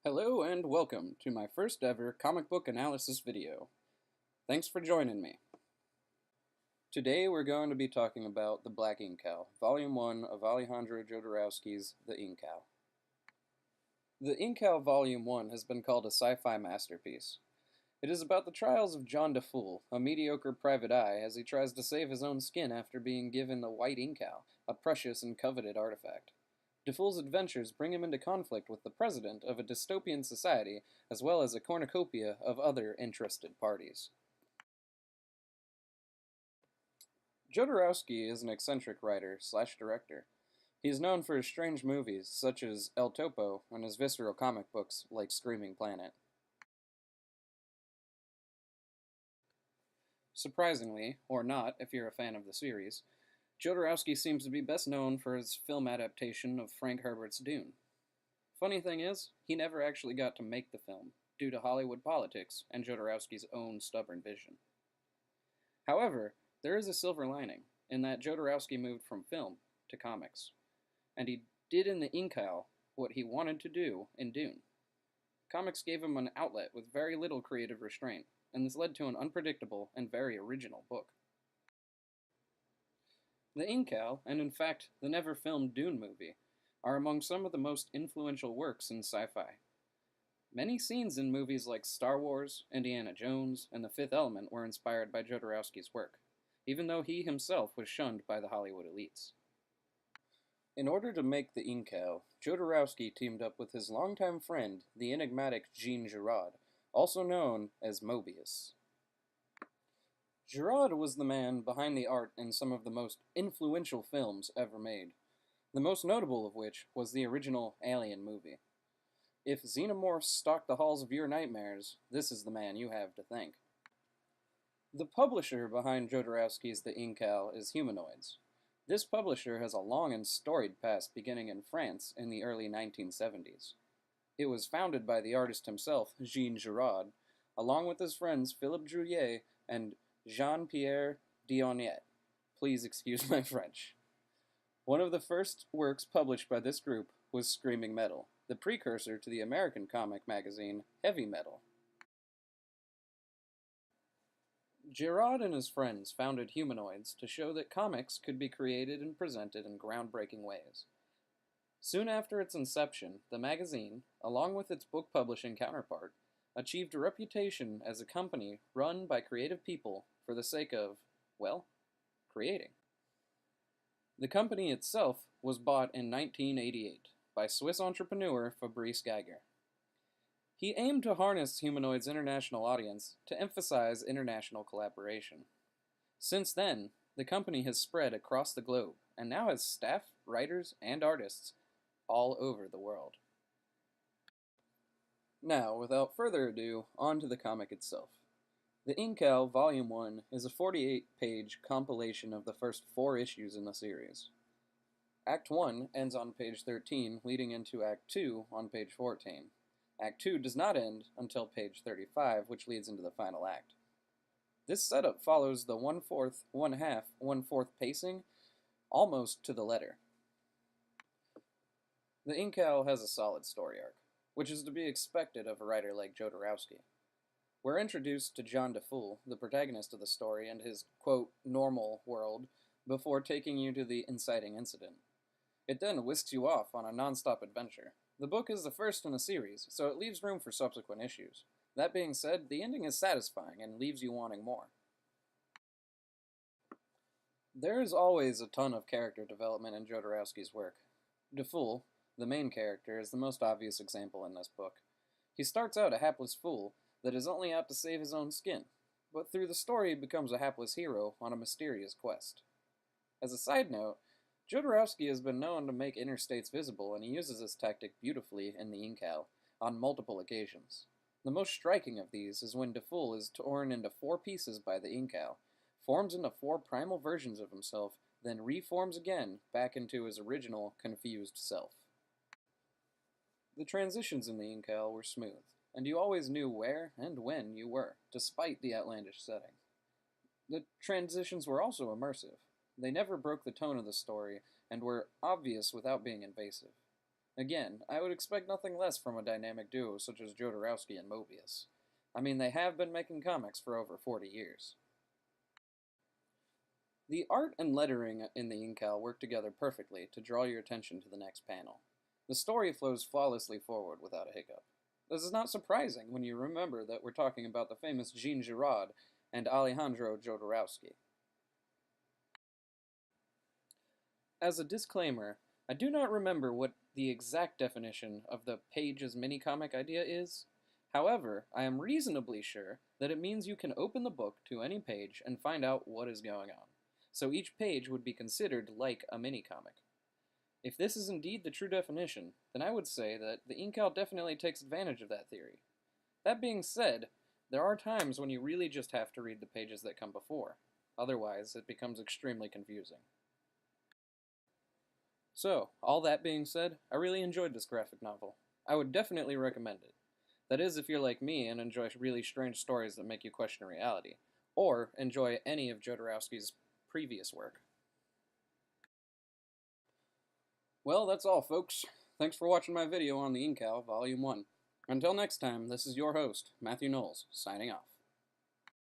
Hello and welcome to my first ever comic book analysis video. Thanks for joining me. Today we're going to be talking about The Black Incal, Volume 1 of Alejandro Jodorowsky's The Incal. The Incal Volume 1 has been called a sci-fi masterpiece. It is about the trials of John DeFool, a mediocre private eye, as he tries to save his own skin after being given the White Incal, a precious and coveted artifact. DeFool's adventures bring him into conflict with the president of a dystopian society, as well as a cornucopia of other interested parties. Jodorowsky is an eccentric writer/director. He is known for his strange movies, such as El Topo, and his visceral comic books like Screaming Planet. Surprisingly, or not if you're a fan of the series, Jodorowsky seems to be best known for his film adaptation of Frank Herbert's Dune. Funny thing is, he never actually got to make the film, due to Hollywood politics and Jodorowsky's own stubborn vision. However, there is a silver lining, in that Jodorowsky moved from film to comics, and he did in the Incal what he wanted to do in Dune. Comics gave him an outlet with very little creative restraint, and this led to an unpredictable and very original book. The Incal, and in fact the never-filmed Dune movie, are among some of the most influential works in sci-fi. Many scenes in movies like Star Wars, Indiana Jones, and The Fifth Element were inspired by Jodorowsky's work, even though he himself was shunned by the Hollywood elites. In order to make the Incal, Jodorowsky teamed up with his longtime friend, the enigmatic Jean Giraud, also known as Mobius. Giraud was the man behind the art in some of the most influential films ever made, the most notable of which was the original Alien movie. If xenomorphs stalk the halls of your nightmares, this is the man you have to thank. The publisher behind Jodorowsky's The Incal is Humanoids. This publisher has a long and storied past beginning in France in the early 1970s. It was founded by the artist himself, Jean Giraud, along with his friends Philippe Drouillet and Jean-Pierre Dionnet. Please excuse my French. One of the first works published by this group was Screaming Metal, the precursor to the American comic magazine Heavy Metal. Giraud and his friends founded Humanoids to show that comics could be created and presented in groundbreaking ways. Soon after its inception, the magazine, along with its book publishing counterpart, achieved a reputation as a company run by creative people for the sake of, well, creating. The company itself was bought in 1988 by Swiss entrepreneur Fabrice Geiger. He aimed to harness Humanoid's international audience to emphasize international collaboration. Since then, the company has spread across the globe and now has staff, writers, and artists all over the world. Now, without further ado, on to the comic itself. The Incal Volume 1 is a 48-page compilation of the first 4 issues in the series. Act 1 ends on page 13, leading into Act 2 on page 14. Act 2 does not end until page 35, which leads into the final act. This setup follows the 1/4, 1/2, 1/4 pacing almost to the letter. The Incal has a solid story arc, which is to be expected of a writer like Jodorowsky. We're introduced to John DeFool, the protagonist of the story, and his, quote, normal world, before taking you to the inciting incident. It then whisks you off on a non-stop adventure. The book is the first in a series, so it leaves room for subsequent issues. That being said, the ending is satisfying and leaves you wanting more. There is always a ton of character development in Jodorowsky's work. DeFool, the main character, is the most obvious example in this book. He starts out a hapless fool that is only out to save his own skin, but through the story becomes a hapless hero on a mysterious quest. As a side note, Jodorowsky has been known to make interstates visible, and he uses this tactic beautifully in the Incal on multiple occasions. The most striking of these is when DeFool is torn into 4 pieces by the Incal, forms into 4 primal versions of himself, then reforms again back into his original confused self. The transitions in the Incal were smooth, and you always knew where and when you were, despite the outlandish setting. The transitions were also immersive. They never broke the tone of the story, and were obvious without being invasive. Again, I would expect nothing less from a dynamic duo such as Jodorowsky and Mobius. I mean, they have been making comics for over 40 years. The art and lettering in the Incal work together perfectly to draw your attention to the next panel. The story flows flawlessly forward without a hiccup. This is not surprising when you remember that we're talking about the famous Jean Giraud and Alejandro Jodorowsky. As a disclaimer, I do not remember what the exact definition of the page's mini-comic idea is. However, I am reasonably sure that it means you can open the book to any page and find out what is going on. So each page would be considered like a mini-comic. If this is indeed the true definition, then I would say that the Incal definitely takes advantage of that theory. That being said, there are times when you really just have to read the pages that come before. Otherwise, it becomes extremely confusing. So, all that being said, I really enjoyed this graphic novel. I would definitely recommend it. That is, if you're like me and enjoy really strange stories that make you question reality, or enjoy any of Jodorowsky's previous work. Well, that's all, folks. Thanks for watching my video on the Incal, Volume 1. Until next time, this is your host, Matthew Knowles, signing off.